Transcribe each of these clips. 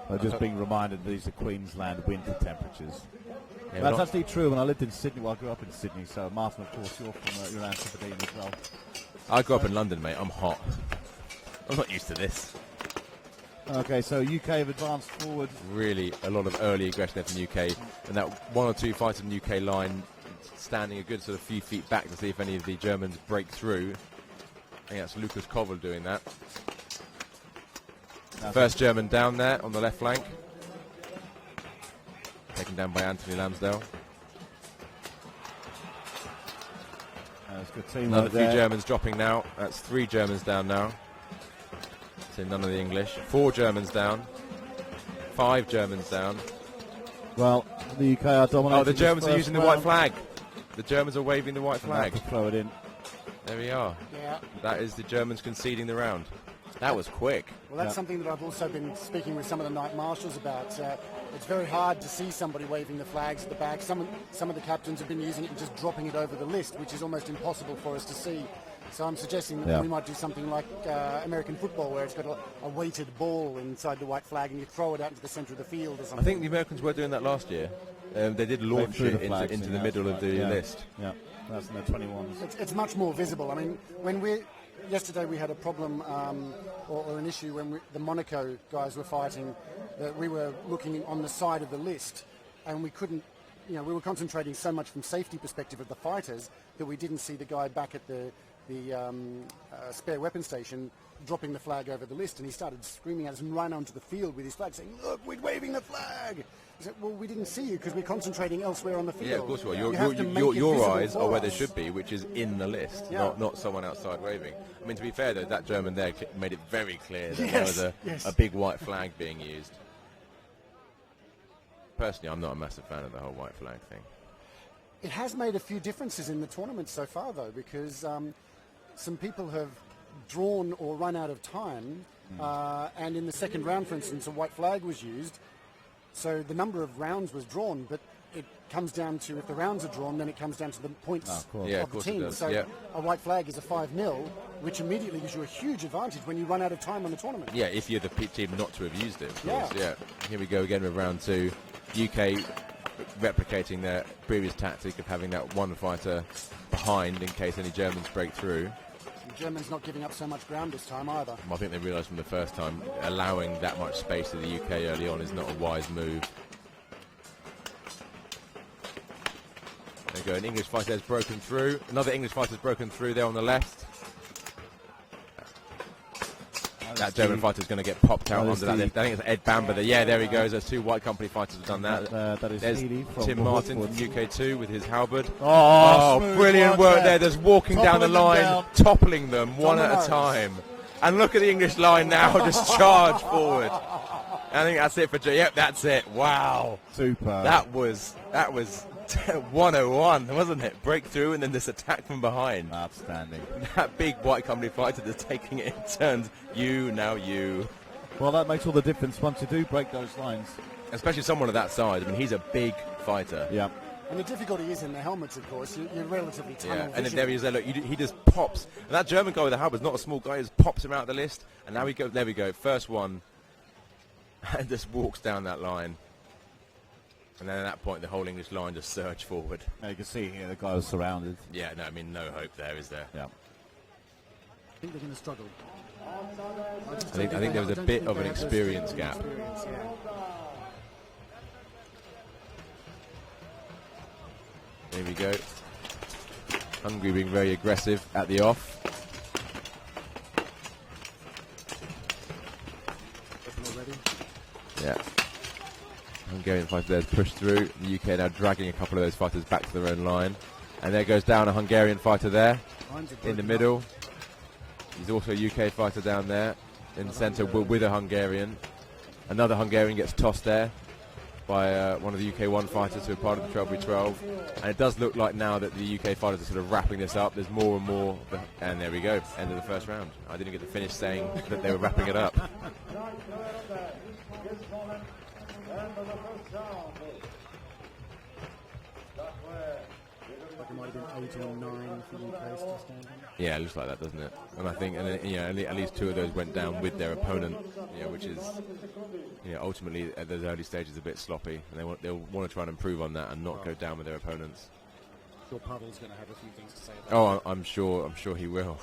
I'm just being reminded these are Queensland winter temperatures. Yeah, That's actually true. When I lived in Sydney, well, I grew up in Sydney, so Martin, of course, you're around Aberdeen as well. I grew up in London, mate. I'm hot. I'm not used to this. Okay, so UK have advanced forward. Really, a lot of early aggression there from the UK, and that one or two fighters in the UK line standing a good sort of few feet back to see if any of the Germans break through. I think that's Lucas Koval doing that. First German down there on the left flank. Taken down by Anthony Lambsdale. That's good team. Another right few Germans dropping now. That's 3 Germans down now. So none of the English. 4 Germans down. 5 Germans down. Well, the UK are dominating. Oh, the Germans are using the white round. flag. The Germans are waving the white flag. To throw it in. There we are. Yeah. That is the Germans conceding the round. That was quick. Well, that's something that I've also been speaking with some of the night marshals about. It's very hard to see somebody waving the flags at the back. Some of the captains have been using it and just dropping it over the list, which is almost impossible for us to see. So I'm suggesting that we might do something like American football, where it's got a weighted ball inside the white flag and you throw it out into the centre of the field or something. I think the Americans were doing that last year. They did launch it into the middle of the list. Yeah, that's in the 21s. It's much more visible. I mean, yesterday we had a problem or an issue when the Monaco guys were fighting, that we were looking on the side of the list and we couldn't, we were concentrating so much from safety perspective of the fighters that we didn't see the guy back at the spare weapon station dropping the flag over the list, and he started screaming at us and ran onto the field with his flag saying, "Look, we're waving the flag." He said, "Well, we didn't see you because we're concentrating elsewhere on the field." Yeah, of course you are. You Your eyes are where they should be, which is in the list, not someone outside waving. I mean, to be fair, though, that German there made it very clear that there was a big white flag being used. Personally, I'm not a massive fan of the whole white flag thing. It has made a few differences in the tournament so far, though, because some people have drawn or run out of time, and in the second round, for instance, a white flag was used. So the number of rounds was drawn, but it comes down to, if the rounds are drawn, then it comes down to the points of the team. So a white flag is a 5-0, which immediately gives you a huge advantage when you run out of time on the tournament. Yeah, if you're the team not to have used it, of course. Yeah. Here we go again with round 2. UK replicating their previous tactic of having that one fighter behind in case any Germans break through. The Germans not giving up so much ground this time either. I think they realised from the first time allowing that much space to the UK early on is not a wise move. There you go, an English fighter has broken through. Another English fighter has broken through there on the left. That German fighter is going to get popped out onto that left. I think it's Ed Bamber there. Yeah, there he goes. Those 2 white company fighters have done that. That is There's Tim Martin from UK2 with his halberd. Oh, brilliant work there. There's walking down the line, toppling them one at a time. And look at the English line now, just charge forward. I think that's it for Joe. Yep, that's it. Wow. Super. That was 101, wasn't it? Breakthrough and then this attack from behind. Outstanding. That big white company fighter that's taking it in turns. Now you. Well, that makes all the difference once you do break those lines. Especially someone of that size. I mean, he's a big fighter. Yeah. And the difficulty is in the helmets, of course. You're relatively tunnel vision. And then there he is there. Look, he just pops. And that German guy with the halberd is not a small guy. He just pops him out of the list. And now there we go. First one. And just walks down that line. And then at that point, the whole English line just surged forward. Now you can see here the guy was surrounded. Yeah, no, I mean, no hope there, is there? Yeah. I think they're going to struggle. I think there was a bit of an experience gap. There we go. Hungary being very aggressive at the off. Yeah. Hungarian fighter there pushed through. The UK now dragging a couple of those fighters back to their own line. And there goes down a Hungarian fighter there in the middle. There's also a UK fighter down there in the centre with a Hungarian. Another Hungarian gets tossed there by one of the UK 1 fighters who are part of the 12v12. And it does look like now that the UK fighters are sort of wrapping this up. There's more and more. And there we go. End of the first round. I didn't get to finish saying that they were wrapping it up. It might have been probably to a 9 for UK still standing. Yeah, it looks like that, doesn't it? And I think, at least 2 of those went down with their opponent, which is, ultimately at those early stages a bit sloppy, and they'll want to try and improve on that and not go down with their opponents. Sure, Pavel's going to have a few things to say about I'm sure he will.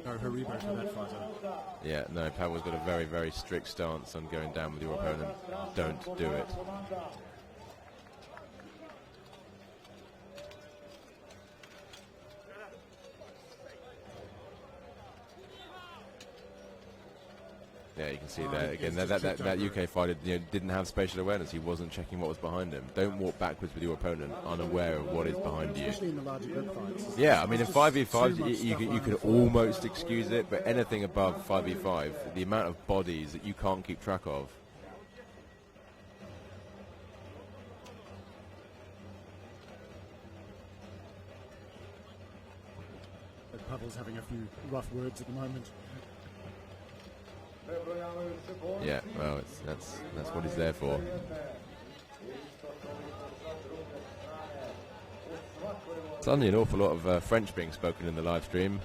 No Haribo for that fighter. Yeah, no, Pavel's got a very, very strict stance on going down with your opponent. Don't do it. Yeah, you can see there again. That UK fighter didn't have spatial awareness. He wasn't checking what was behind him. Don't walk backwards with your opponent unaware of what is behind you. Especially in the larger group fights. Yeah, I mean in 5v5 you could almost excuse it, but anything above 5v5, the amount of bodies that you can't keep track of. But Pavel's having a few rough words at the moment. Yeah, well, that's what he's there for. Suddenly an awful lot of French being spoken in the live stream.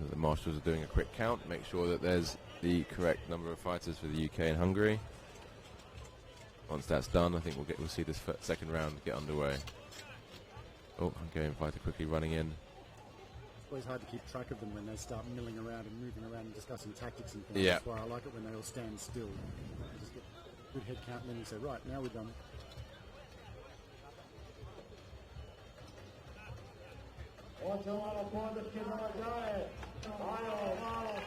The marshals are doing a quick count, make sure that there's the correct number of fighters for the UK and Hungary. Once that's done, I think we'll see this second round get underway. Oh, Hungarian fighter quickly running in. It's always hard to keep track of them when they start milling around and moving around and discussing tactics and things. Yeah. That's why I like it when they all stand still. You just get a good head count and then you say, right, now we're done.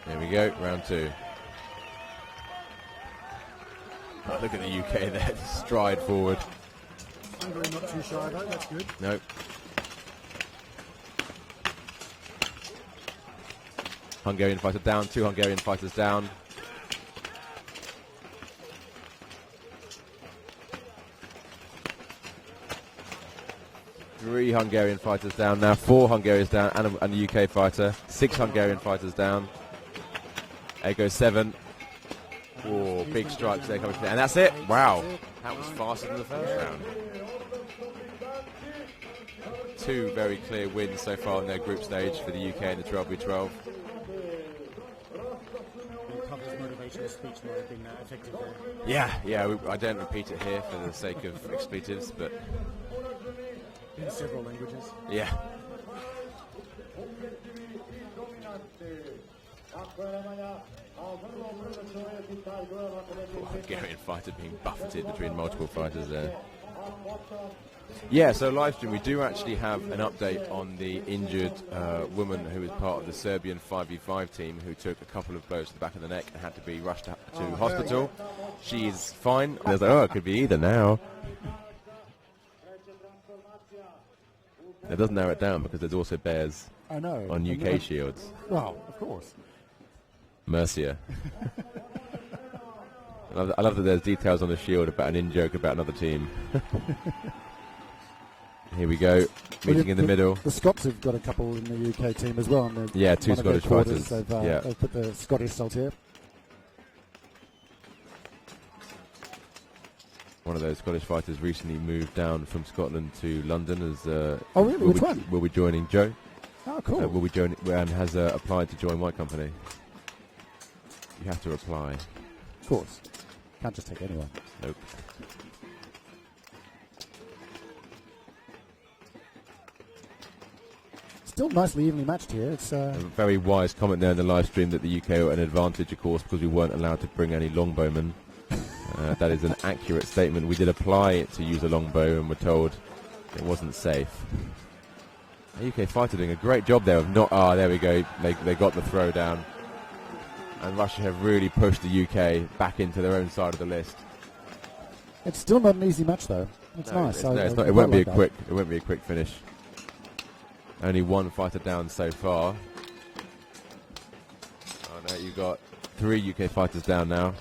There we go, round 2. Oh, look at the UK there, stride forward. Hungary not too shy though, that's good. Nope. Hungarian fighter down, 2 Hungarian fighters down. Three Hungarian fighters down now, 4 Hungarians down, and a UK fighter. 6 Hungarian fighters down. There goes 7. Oh, big strikes there coming from there. And that's it. Wow. That was faster than the first round. 2 very clear wins so far in their group stage for the UK in the 12v12. Pavel's motivational speech might have been effective there. Yeah, I don't repeat it here for the sake of expletives, but... in several languages. Yeah. Hungarian fighter being buffeted between multiple fighters there. Yeah, so live stream, we do actually have an update on the injured woman who was part of the Serbian 5v5 team who took a couple of blows to the back of the neck and had to be rushed to hospital. She's fine. There's it could be either now. It doesn't narrow it down because there's also bears on UK shields. Well, of course. Mercia. I love that there's details on the shield about an in-joke about another team. Here we go, meeting in the middle. The Scots have got a couple in the UK team as well. Yeah, 2 Scottish fighters. They've put the Scottish salt here. One of those Scottish fighters recently moved down from Scotland to London as oh really? Which one? Will be joining Joe. Oh, cool. Will be joining and has applied to join White Company. You have to apply. Of course. Can't just take anyone. Nope. Still nicely evenly matched here. It's a very wise comment there in the live stream that the UK were at an advantage, of course, because we weren't allowed to bring any longbowmen. That is an accurate statement. We did apply to use a longbow and were told it wasn't safe. The UK fighter doing a great job there of not... there we go. They got the throw down. And Russia have really pushed the UK back into their own side of the list. It's still not an easy match, though. It's nice. It's not. It won't be a quick. It won't be a quick finish. Only 1 fighter down so far. You've got 3 UK fighters down now.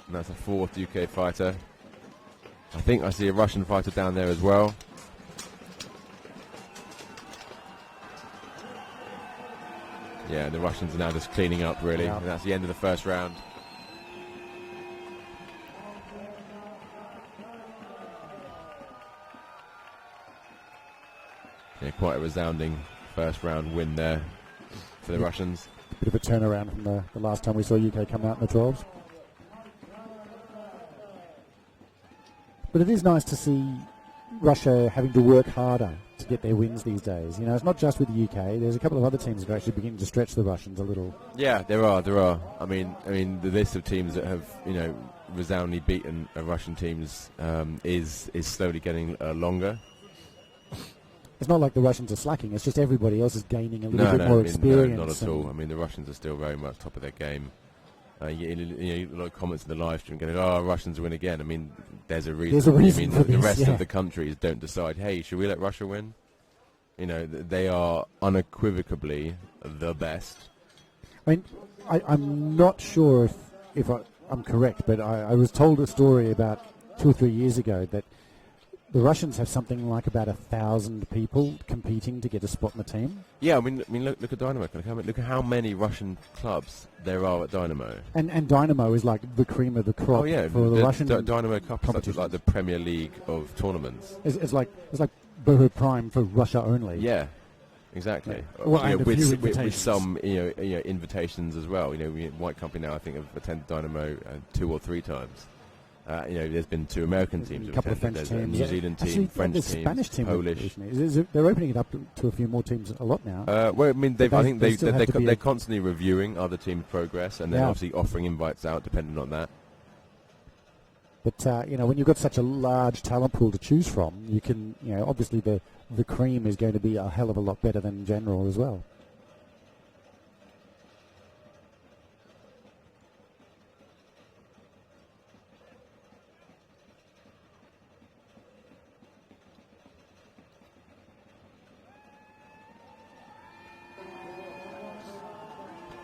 And that's a 4th UK fighter. I think I see a Russian fighter down there as well. Yeah, the Russians are now just cleaning up, really. Yeah. And that's the end of the first round. Yeah, quite a resounding first round win there for the Russians. Bit of a turnaround from the last time we saw UK come out in the 12s. But it is nice to see Russia having to work harder to get their wins these days. You know, it's not just with the UK. There's a couple of other teams that are actually beginning to stretch the Russians a little. Yeah, there are. I mean, the list of teams that have, resoundingly beaten Russian teams is slowly getting longer. It's not like the Russians are slacking. It's just everybody else is gaining a little bit more experience. No, not at all. I mean, the Russians are still very much top of their game. A lot of comments in the live stream going, "Oh, Russians win again." I mean, there's a reason. There's a reason I mean, for the this, rest yeah. of the countries don't decide, "Hey, should we let Russia win?" They are unequivocally the best. I mean, I'm not sure if I'm correct, but I was told a story about 2 or 3 years ago that the Russians have something like about 1,000 people competing to get a spot in the team. Yeah, I mean, look at Dynamo. Look at how many Russian clubs there are at Dynamo. And Dynamo is like the cream of the crop for the Russian Dynamo Cup is like the Premier League of tournaments. It's like Boho Prime for Russia only. Yeah, exactly. Yeah. Well, and with some invitations as well. White Company now I think have attended Dynamo 2 or 3 times. There's been 2 American teams. A couple of French There's teams. a New Zealand team, Actually, French there's team, Spanish team Polish. They're opening it up to a few more teams a lot now. Well, I mean, But I think still have to be they're constantly reviewing other teams' progress and then obviously offering invites out depending on that. But when you've got such a large talent pool to choose from, you can, obviously the cream is going to be a hell of a lot better than general as well.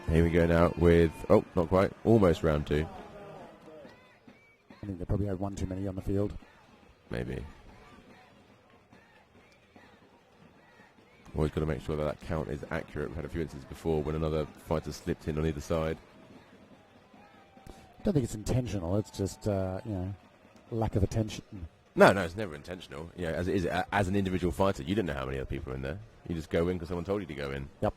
Here we go now with, not quite, almost round 2. I think they probably had one too many on the field. Maybe. Always got to make sure that count is accurate. We've had a few instances before when another fighter slipped in on either side. I don't think it's intentional. It's just, lack of attention. No, it's never intentional. As it is, as an individual fighter, you don't know how many other people are in there. You just go in because someone told you to go in. Yep.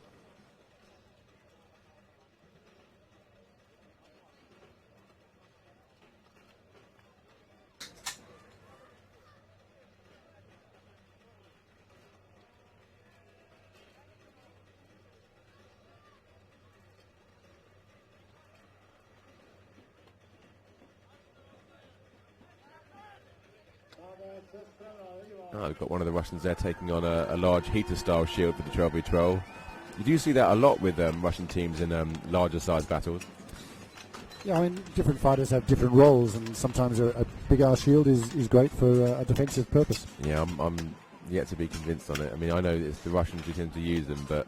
We've got one of the Russians there taking on a large heater-style shield for the 12v12. You do see that a lot with Russian teams in larger-sized battles. Yeah, I mean, different fighters have different roles, and sometimes a big-ass shield is great for a defensive purpose. Yeah, I'm yet to be convinced on it. I mean, I know it's the Russians who tend to use them, but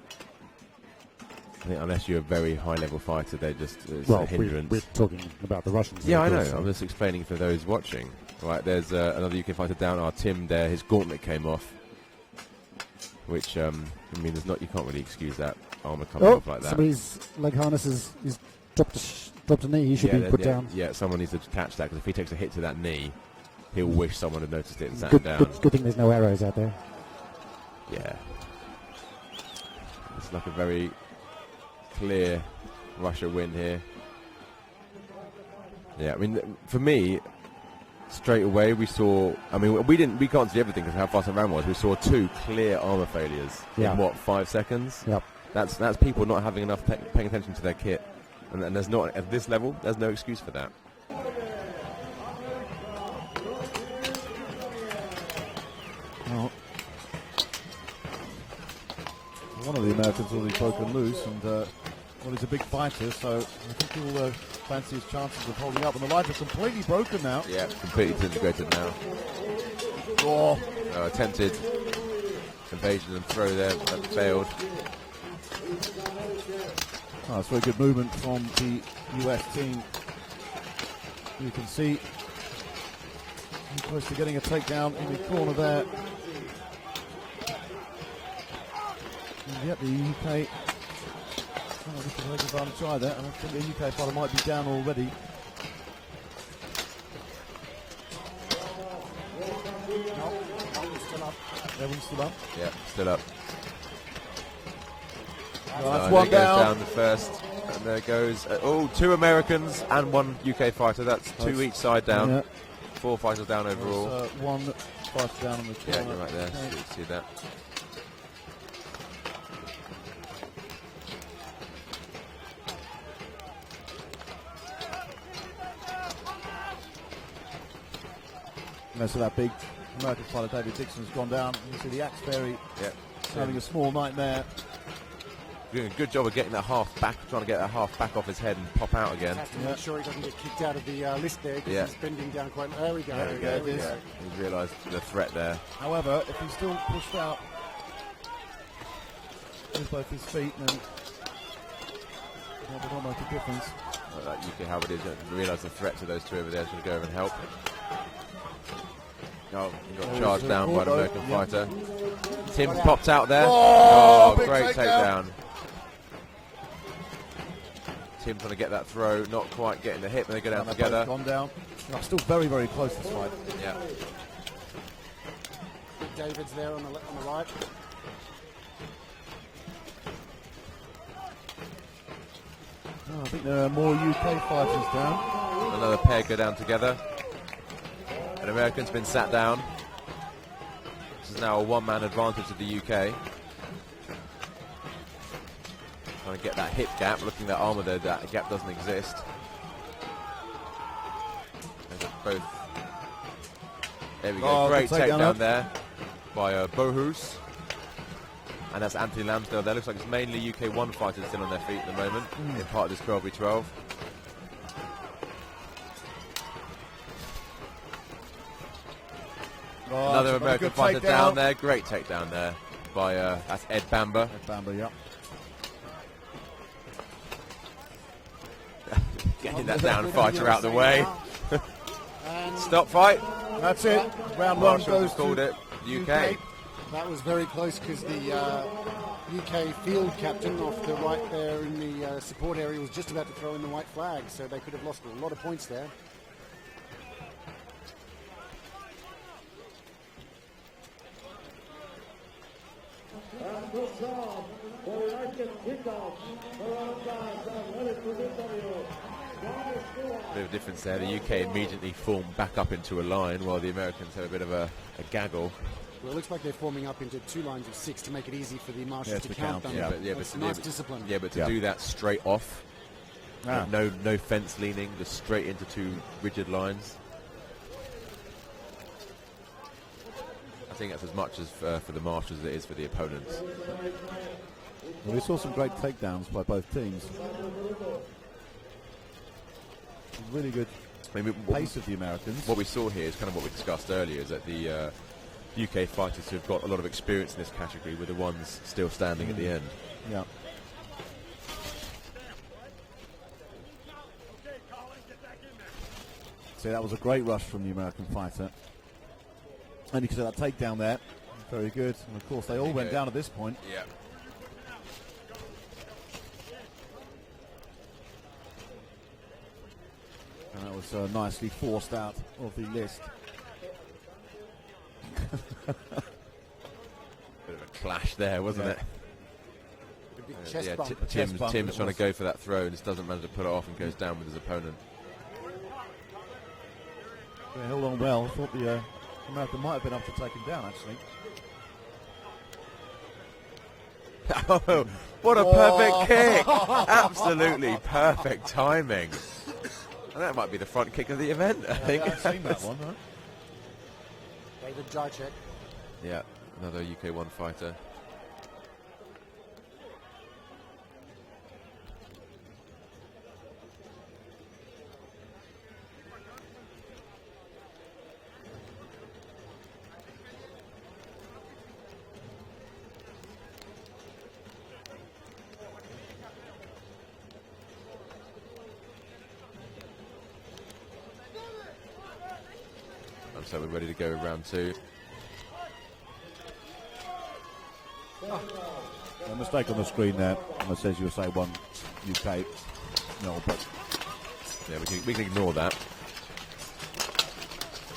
I think unless you're a very high-level fighter, they're just a hindrance. We're talking about the Russians. Yeah, I know. I'm just explaining for those watching. Right, there's another UK fighter down. Tim there, his gauntlet came off, which you can't really excuse that armor coming off like that. Somebody's leg harness is dropped a knee. He should be put down. Yeah, someone needs to catch that because if he takes a hit to that knee, he'll wish someone had noticed it and sat him down. Good thing there's no arrows out there. Yeah, it's like a very clear Russia win here. Yeah, I mean, for me, straight away we saw. I mean, we can't see everything because of how fast the round was. We saw 2 clear armor failures in 5 seconds. Yep. That's people not having enough paying attention to their kit, and there's not at this level. There's no excuse for that. Well, one of the Americans already broken loose, and Well, he's a big fighter, so I think he'll fancy his chances of holding up. And the lines are completely broken now. Yeah, completely disintegrated now. Oh. Attempted invasion and throw there, but failed. Oh, that's very good movement from the US team. You can see he's close to getting a takedown in the corner there. And yet the UK, this is a very good advantage either, and I think the UK fighter might be down already. Still up. Everyone's still up. Yeah, still up. That's there one goes down. down the first, and there goes 2 Americans and 1 UK fighter. That's 2 each side down. Yeah. 4 fighters down overall. There's, 1 fighter down on the corner. Yeah, you're right there. Okay. See that. So that big American fighter David Dixon's gone down. You see the Axe Fairy having a small nightmare. Doing a good job of getting that half back, trying to get that half back off his head and pop out again. Has to make sure he doesn't get kicked out of the list there because he's bending down quite. There we go. There we go. Yeah, he's realised the threat there. However, if he's still pushed out with both his feet, then that will make a difference. Like that UK how it is, realise the threat to those 2 over there, is going to go over and help. Oh, he got charged down by the American fighter. Tim popped out there. Oh, great takedown. takedown. Tim trying to get that throw, not quite getting the hit, but they go down together. Gone down. Oh, still very, very close this fight. Yeah. David's there on the right. Oh, I think there are more UK fighters down. Another pair go down together. An American's been sat down. This is now a 1-man advantage of the UK. Trying to get that hip gap, looking at that armour there, that gap doesn't exist. Both. There we go, great takedown there by Bohus. And that's Anthony Lambsdale there. Looks like it's mainly UK 1 fighters still on their feet at the moment in part of this 12v12. Another American fighter down there. Great takedown there by that's Ed Bamber. Ed Bamber, yeah. Getting that down fighter out the way. Stop fight. That's it. Round 1 goes called to it. UK. That was very close because the UK field captain off the right there in the support area was just about to throw in the white flag, so they could have lost a lot of points there. Bit of difference there. The UK immediately formed back up into a line while the Americans have a bit of a gaggle. Well, it looks like they're forming up into 2 lines of 6 to make it easy for the marshals to count them. But Nice discipline. Yeah, but to do that straight off, no fence leaning, just straight into 2 rigid lines. I think that's as much as for the marshals as it is for the opponents. Well, we saw some great takedowns by both teams. Really good pace of the Americans. What we saw here is kind of what we discussed earlier, is that the UK fighters who've got a lot of experience in this category were the ones still standing at the end. Yeah. So that was a great rush from the American fighter. And you can see that takedown there. Very good. And of course they all went down at this point. Yeah. And that was nicely forced out of the list. Bit of a clash there, wasn't it? A big chest bump. Tim's trying to go for that throw and just doesn't manage to pull it off and goes down with his opponent. He held on well. I thought the American might have been able to take him down, actually. Oh, what a perfect kick! Absolutely perfect timing. And that might be the front kick of the event, I think. I've seen that one, huh? David Jacek. Yeah, another UK 1 fighter. looks like we're ready to go with round 2. A mistake on the screen there. It says USA 1 UK. No, but yeah, we can ignore that.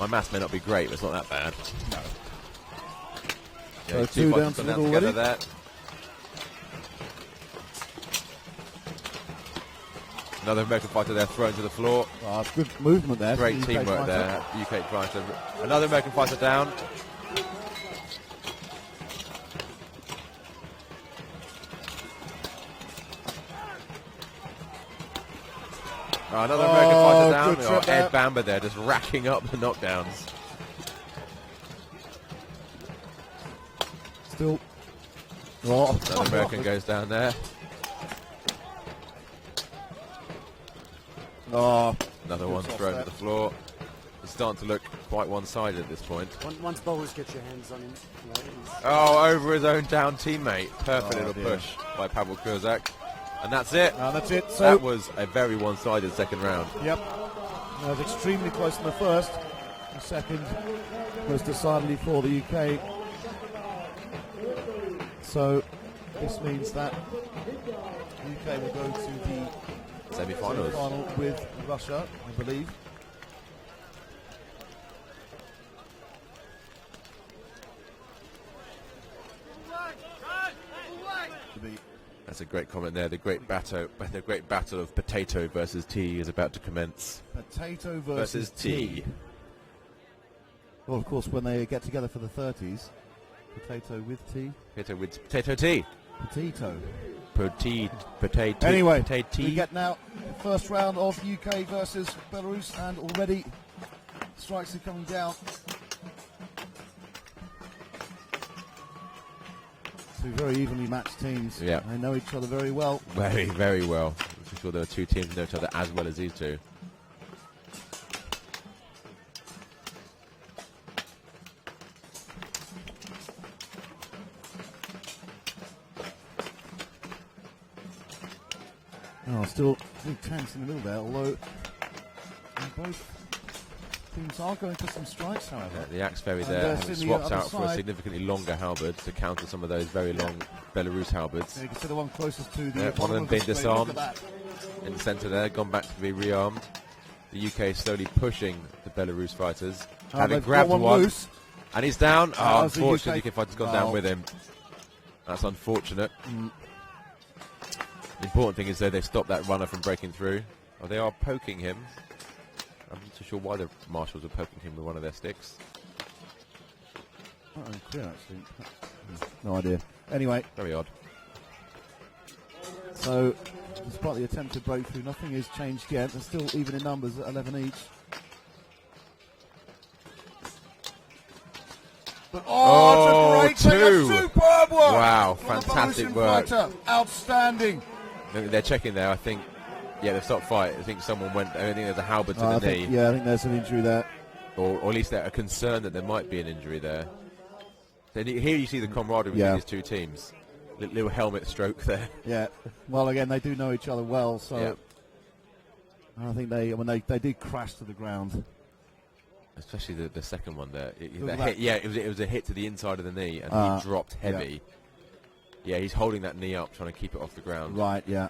My maths may not be great, but it's not that bad. no. Yeah, So 2 down to fighters middle together already. there. Another American fighter there thrown to the floor. Oh, it's good movement there. Great for the UK teamwork fighter. there. UK fighter. Another American fighter down. Another American fighter down. good trip Ed there. Bamber there just racking up the knockdowns. Still. Oh. Another American goes down there. Oh. Another one Good thrown to offset. the floor. It's starting to look quite one-sided at this point. Once bowlers get your hands on him, you know, he's- Oh, over his own down teammate. Perfect Oh, little dear. push by Pavel Kurzak. And that's it. That's it. So That was a very one-sided second round. Yep. That was extremely close in the first. The second was decidedly for the UK. So this means that UK will go to the Semi-finals. final with Russia, I believe. To be That's a great comment there. The great battle of potato versus tea is about to commence. potato Versus tea. Well, of course, when they get together for the 30s, potato with tea, Potato with potato tea. potato. Potato. Anyway, potato we tea. get now the first round of UK versus Belarus, and already strikes are coming down. Two very evenly matched teams. Yeah. They know each other very well. Very, very well. I'm sure there are two teams who know each other as well as these two. Oh, still tense in the middle there, although both teams are going for some strikes, however. The Axe Ferry And there they're having sitting the swapped other out for a side. significantly longer halberd to counter some of those very long Belarus halberds. Yeah, you can see the one closest to the Yeah, one of them being the screen. Look disarmed. at that. In the centre there, gone back to be rearmed. The UK slowly pushing the Belarus fighters. Oh, having they've grabbed got one, loose. and he's down. Oh, How's the unfortunately, UK UK fighter's gone down Oh. with him. That's unfortunate. The important thing is though they stopped that runner from breaking through. Oh, they are poking him. I'm not too sure why the marshals are poking him with one of their sticks. Not unclear, actually. No idea. Anyway, Very odd. so despite the attempted breakthrough, nothing has changed yet. They're still even in numbers at 11 each. But Oh, it's a great two. take, a superb work. Wow, from the fantastic Belarusian work. fighter. Outstanding. They're checking there, I think. Yeah, they've stopped fight. I think someone went. I think there's a halberd to I the knee. think there's an injury there. Or at least they're concerned that there might be an injury there. Then here you see the camaraderie between Yeah. these two teams. Little helmet stroke there. Yeah. Well, again, they do know each other well, so Yeah. I think they did crash to the ground. Especially the second one there. Look That at that. hit, yeah, it was a hit to the inside of the knee, and he dropped heavy. Yeah, he's holding that knee up, trying to keep it off the ground. Right, yeah.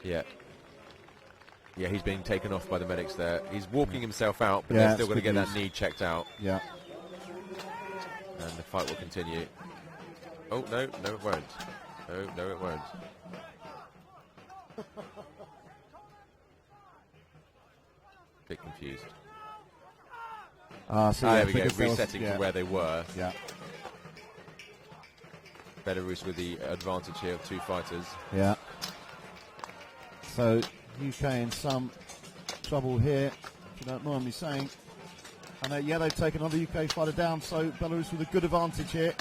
Yeah. Yeah, he's being taken off by the medics there. He's walking himself out, but Yeah, they're still it's going to get good that news. knee checked out, Yeah. and the fight will continue. Oh, no, it won't. No, it won't. Bit confused. So There we go, because there was- resetting to where they were. Yeah. Belarus with the advantage here of two fighters. Yeah. So UK in some trouble here, if you don't mind me saying. And they've taken another UK fighter down, so Belarus with a good advantage here.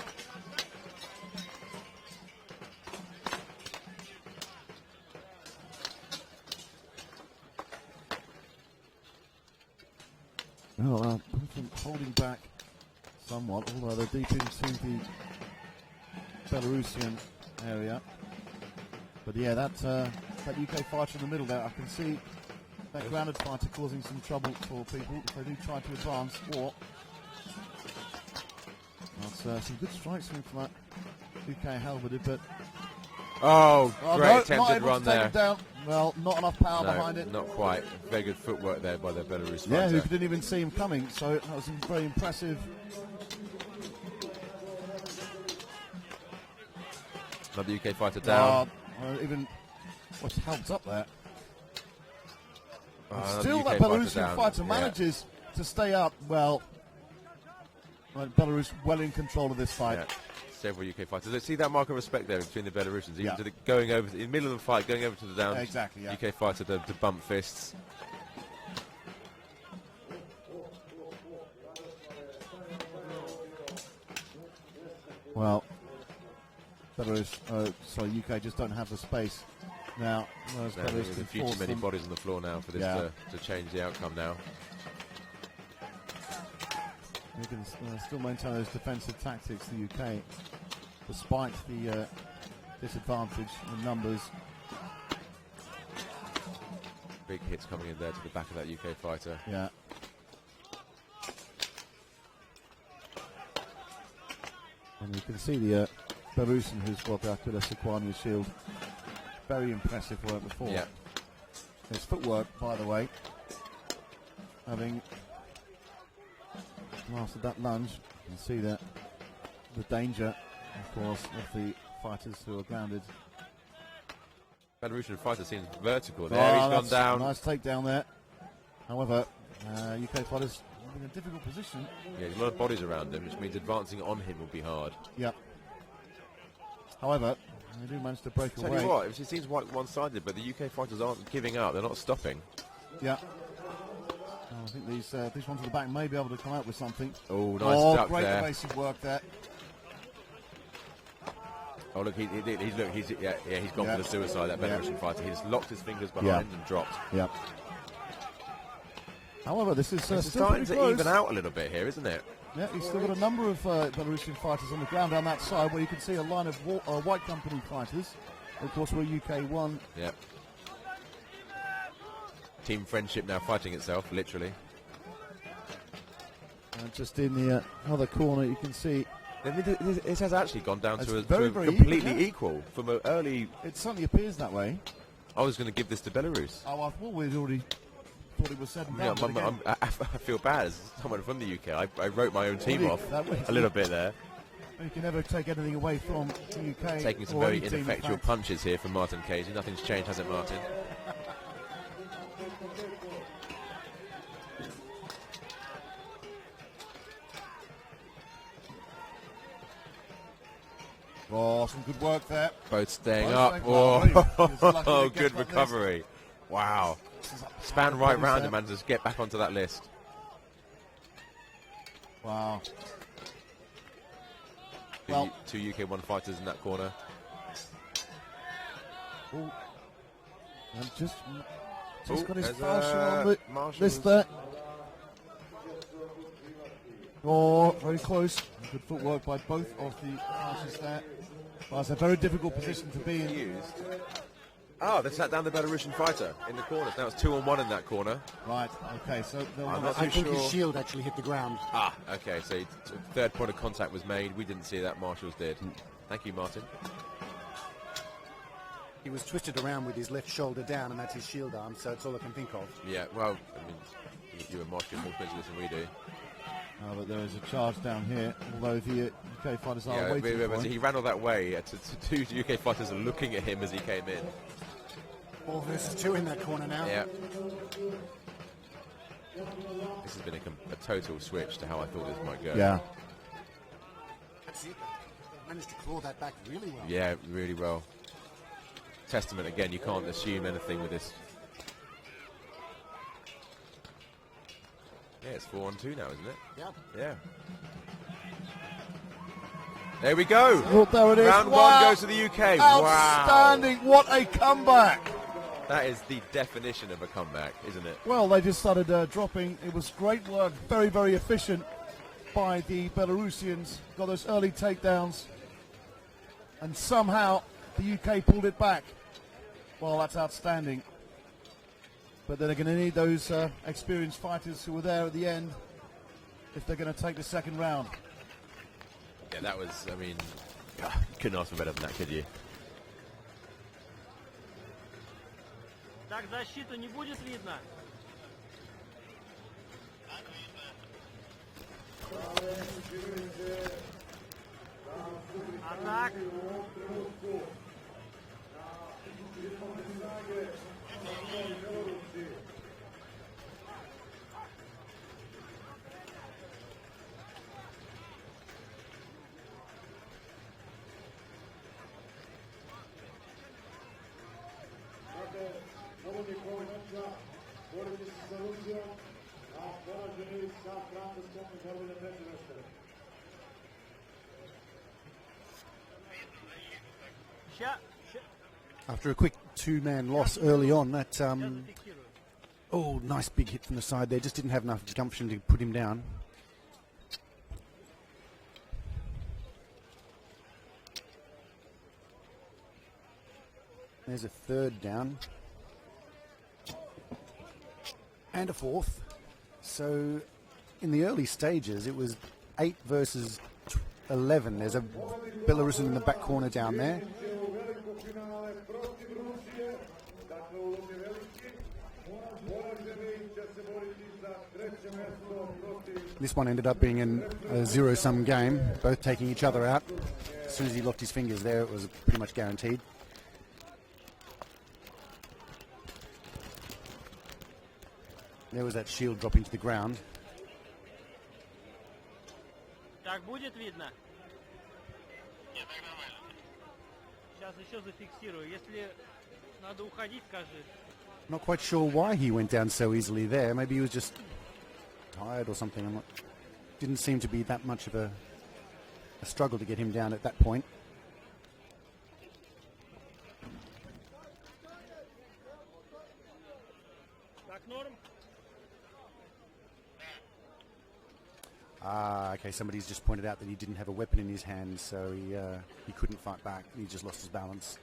Oh, holding back somewhat, although they're deep into the Belarusian area. But yeah, that UK fighter in the middle there, I can see that grounded fighter causing some trouble for people if they do try to advance, or some good strikes from that UK halberdier, but Oh, great no, attempted not able run to take there. him down. Well, not enough power No, behind it. not quite. Very good footwork there by the Belarus fighter. Yeah, who didn't even see him coming, so that was very impressive. Another UK fighter down. Even what's helped up there. Another Still, UK that fighter Belarusian down. fighter Yeah. manages to stay up. Well, Belarus well in control of this fight. Yeah. Several UK fighters. Let's see that mark of respect there between the Belarusians. Even Yeah. to the, going over in the middle of the fight, going over to the down. Exactly, yeah. UK fighter to bump fists. Well, Belarus, UK just don't have the space now. Whereas No, Belarus there's can a few too force many them. bodies on the floor now for this to change the outcome now. They can still maintain those defensive tactics, the UK, despite the disadvantage in numbers. Big hits coming in there to the back of that UK fighter. Yeah. And you can see the Belarusian who's got the Akula Sequania shield. Very impressive work before. Yeah. His footwork, by the way, having mastered that lunge, you can see that the danger, of course, of the fighters who are grounded. Belarusian fighter seems vertical there. He's gone That's down. a nice takedown there. However, UK fighters in a difficult position. Yeah, there's a lot of bodies around him, which means advancing on him will be hard. Yep. However, they do manage to break Tell away. you what, it seems one-sided, but the UK fighters aren't giving up. They're not stopping. Yeah. I think these ones at the back may be able to come out with something. Oh, nice duck great there. evasive work there. Oh, look, he's gone for the suicide, that Belarusian fighter. He's locked his fingers behind and dropped. Yeah. However, this is It's still starting pretty to close. even out a little bit here, isn't it? Yeah, he's still got a number of Belarusian fighters on the ground down that side, where you can see a line of white company fighters. Of course, we're UK one. Yeah. Team friendship now fighting itself, literally. And just in the other corner, you can see This has actually gone down It's to a very, very completely even, yeah. equal from an early. it certainly appears that way. I was going to give this to Belarus. Oh, I thought we'd already thought it was said and Yeah, done. but again, I feel bad as someone from the UK. I wrote my own team Really? off That way. a little bit there. you can never take anything away from the UK. Taking some or very any team, in ineffectual fact. punches here from Martin Casey. Nothing's changed, has it, Martin? Oh, some good work there. Both staying Both up. staying well. Really, he's lucky Oh, to get good like this. recovery. Wow. Span right round him and just get back onto that list. Wow. Two UK1 fighters in that corner. Oh. And just Oh, got his there's, Marshall on the Marshall's- list there. Oh, very close. Good footwork by both of the fighters there. Well, it's a very difficult position to be in. Used. Oh, they sat down the Belarusian fighter in the corner. Now it's 2-on-1 in that corner. Right, okay, so they'll I'm want not to I too think his sure. shield actually hit the ground. Ah, okay, so third point of contact was made. We didn't see that, Marshalls did. Thank you, Martin. He was twisted around with his left shoulder down, and that's his shield arm, so it's all I can think of. Yeah, well, I mean, you and Marshall are more specialists than we do. but there is a charge down here, although the UK fighters are waiting for but him. he ran all that way. Two UK fighters are looking at him as he came in. 4 versus 2 in that corner now. Yeah. This has been a total switch to how I thought this might go. Yeah. That's it. They managed to claw that back really well. Yeah, really well. Testament again, you can't assume anything with this. Yeah, it's 4-on-2 now, isn't it? Yeah. Yeah. There we go. Well, there it is. Round Wow. one goes to the UK. Outstanding. Wow. What a comeback. That is the definition of a comeback, isn't it? Well, they just started dropping. It was great work. Very, very efficient by the Belarusians. Got those early takedowns. And somehow the UK pulled it back. Well, that's outstanding. But they're going to need those experienced fighters who were there at the end if they're going to take the second round. Yeah, that was, I mean, you couldn't ask for better than that, could you? Так, защиту не будет видно. Атак. After a quick two-man loss early on, that oh, nice big hit from the side there. Just didn't have enough gumption to put him down. There's a third down. And a fourth. So in the early stages, it was 8 versus 11. There's a Belarusian in the back corner down there. This one ended up being a zero-sum game, both taking each other out. As soon as he locked his fingers there, it was pretty much guaranteed. There was that shield dropping to the ground. Так будет видно? Сейчас еще зафиксирую. Если надо уходить, скажи. Not quite sure why he went down so easily there. Maybe he was just tired or something. Didn't seem to be that much of a struggle to get him down at that point. Так, норм? Okay, somebody's just pointed out that he didn't have a weapon in his hand, so he couldn't fight back. He just lost his balance.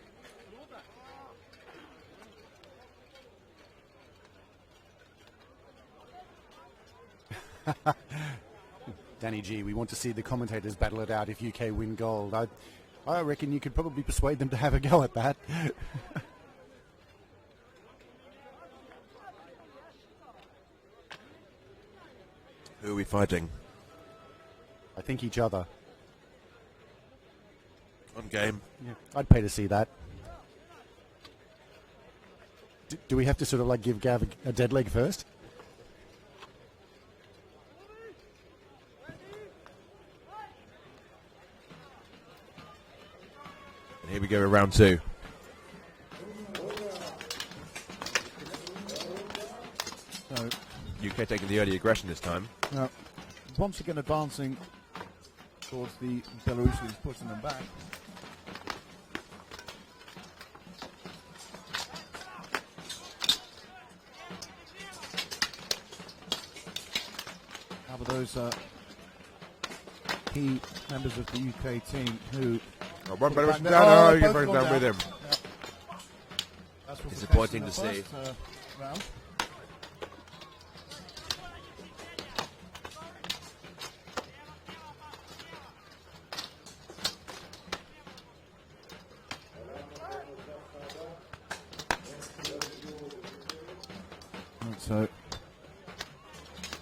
Danny G, we want to see the commentators battle it out if UK win gold. I reckon you could probably persuade them to have a go at that. Who are we fighting? I think each other. On game. Yeah, I'd pay to see that. Do we have to sort of like give Gav a dead leg first? And here we go, round 2. So, UK taking the early aggression this time. once again advancing towards the Belarusians, pushing them back. How about those key members of the UK team who... One Belarusian back down, there. you bring down with him. Yeah. That's what's Disappointing the to case see. in the first, round. And so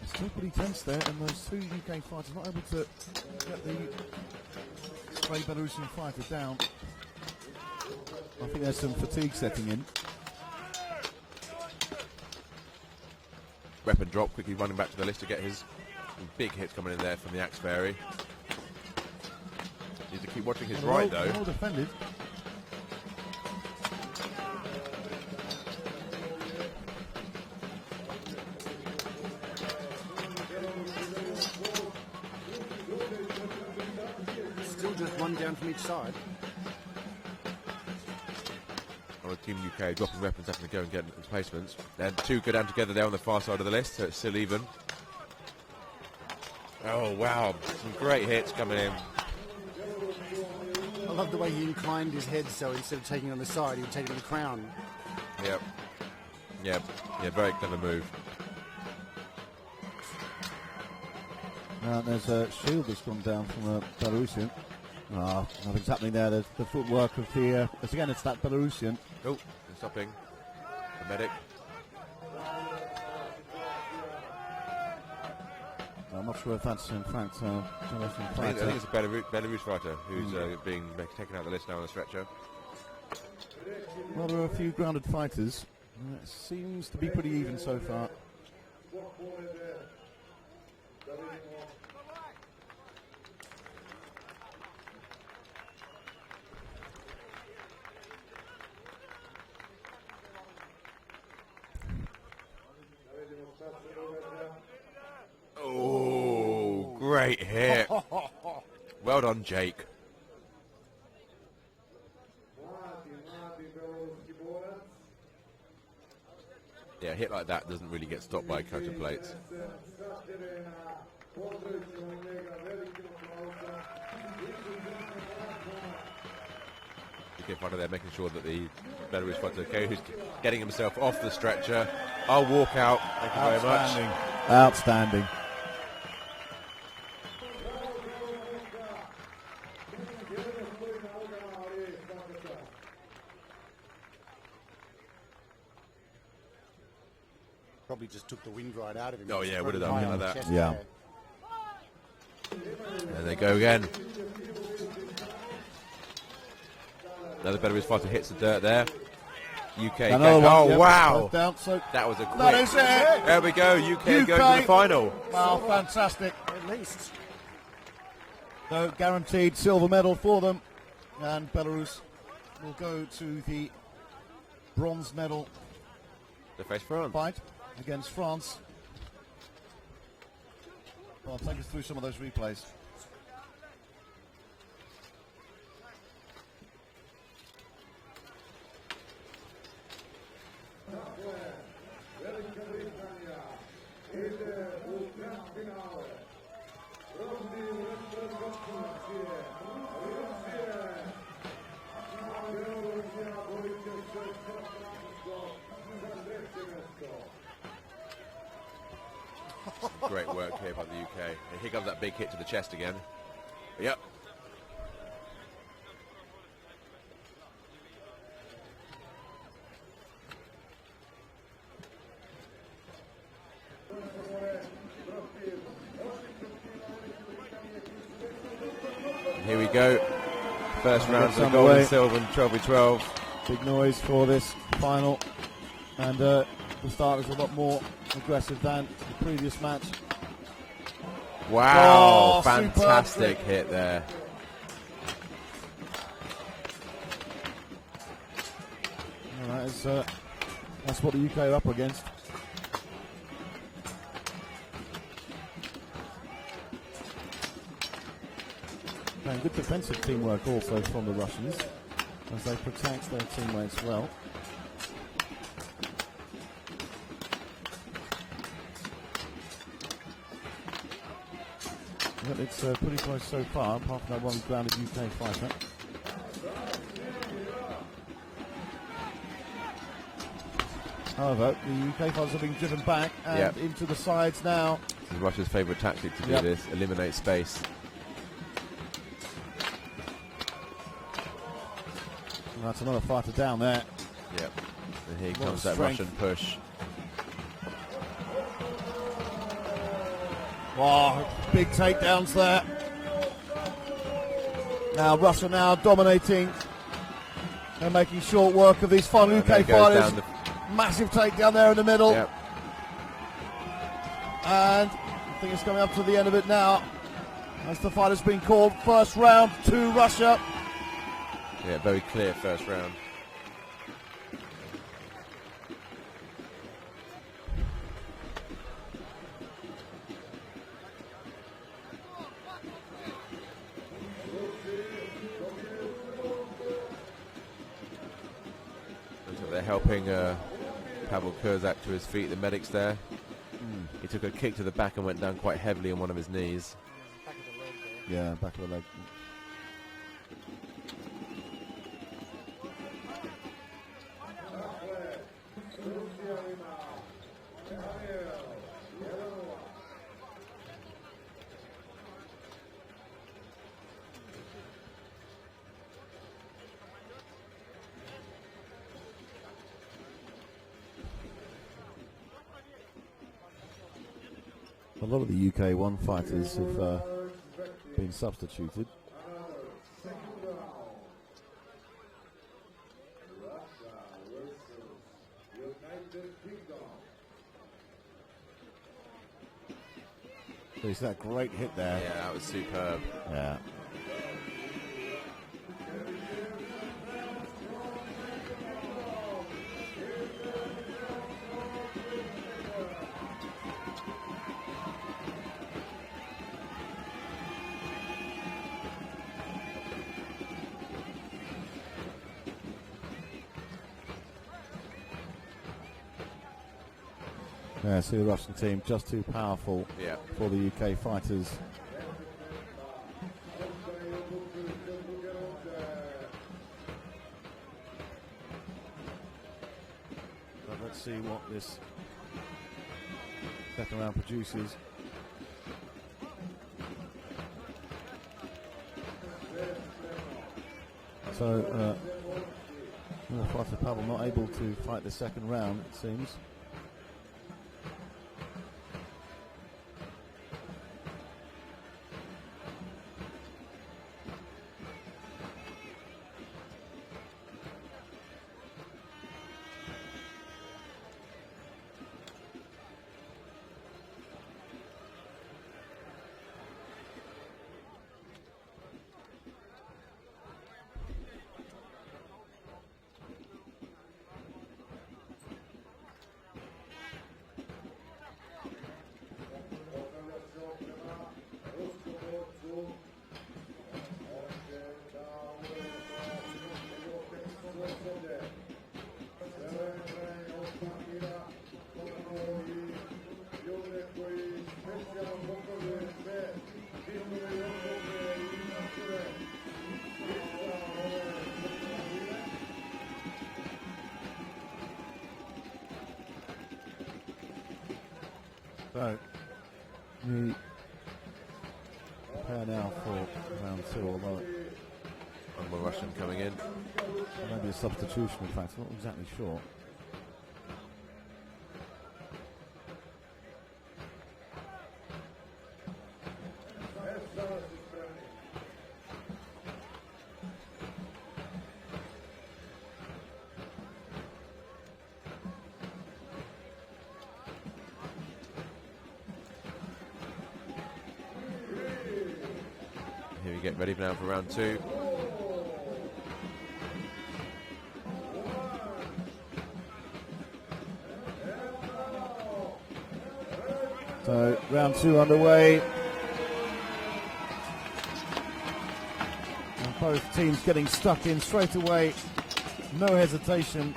it's still pretty tense there, and those two UK fighters not able to get the stray Belarusian fighter down. I think there's some fatigue setting in. Weapon drop, quickly running back to the list to get his big hits coming in there from the Axe Fairy. Needs to keep watching his right though. Well defended. Still just one down from each side. Team UK dropping weapons, having to go and get replacements. And two go down together there on the far side of the list, so it's still even. Oh wow, some great hits coming in. I love the way he inclined his head, so instead of taking it on the side, he would take it on the crown. Yep. Yeah, very clever move. There's a shield that's gone down from a Belarusian. Nothing's happening there. There's the footwork of the... again, it's that Belarusian. Oh, they're stopping. The medic. I'm not sure if that's in fact I think it's a Belarus fighter who's being taken out of the list now on the stretcher. Well, there are a few grounded fighters. It seems to be pretty even so far. Oh, great hit. Well done, Jake. Yeah, a hit like that doesn't really get stopped by counter plates. You can find there making sure that the Belarus fighter, okay, who's getting himself off the stretcher. I'll walk out. Thank you very much. Outstanding. Probably just took the wind right out of him. Oh, yeah, would have done like that. Yeah. There they go again. Another Belarus fighter hits the dirt there. UK. Another one, oh, yep, wow. down, so That was a quick. that is it. There we go. UK going to the final. Wow, fantastic. At least. So guaranteed silver medal for them. And Belarus will go to the bronze medal The face front. fight against France. Well, take us through some of those replays. Great work here by the UK. And here comes that big hit to the chest again. Yep. And here we go. First round of the gold underway. and silver and 12v12. Big noise for this final. And the start is a lot more aggressive than the previous match. Wow, Oh, fantastic superb. hit there. Well, that's what the UK are up against. And good defensive teamwork also from the Russians as they protect their teammates well. But it's pretty close so far, apart from that one grounded UK fighter. However, the UK fighters are being driven back and into the sides now. This is Russia's favourite tactic to do Yep. this, eliminate space. And that's another fighter down there. Yep. And here Lot comes of that strength. Russian push. Wow, big takedowns there. Now Russia now dominating and making short work of these final And there UK goes fighters. down the- Massive takedown there in the middle. Yep. And I think it's coming up to the end of it now. As the fight has been called, first round to Russia. Yeah, very clear first round. So they're helping Pavel Kurzak to his feet, the medics there. He took a kick to the back and went down quite heavily on one of his knees. Back of the leg there. Yeah, back of the leg. A lot of the UK1 fighters have been substituted. There's that great hit there. Yeah, that was superb. Yeah. Yeah, see the Russian team just too powerful for the UK fighters. But let's see what this second round produces. So, Fighter Pavel not able to fight the second round, it seems. So, the pair now for round two, although One more Russian coming in. maybe a substitution, in fact, I'm not exactly sure. Here we get ready now for round two. So round two underway. And both teams getting stuck in straight away. No hesitation.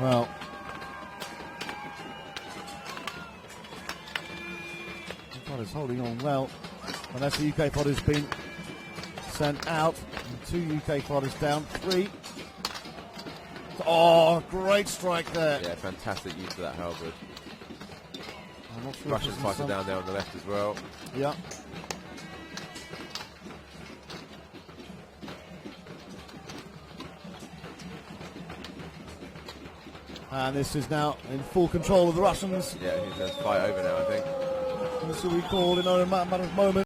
Well, the fighters holding on well, and that's the UK fighters been sent out. And two UK fighters down, three. Oh, great strike there. Yeah, fantastic use of that halberd. I'm not sure Russian if this is fighter some- down there on the left as well. Yeah. And this is now in full control of the Russians. Yeah, he's going to fight over now, I think. This will be called in a matter of moments.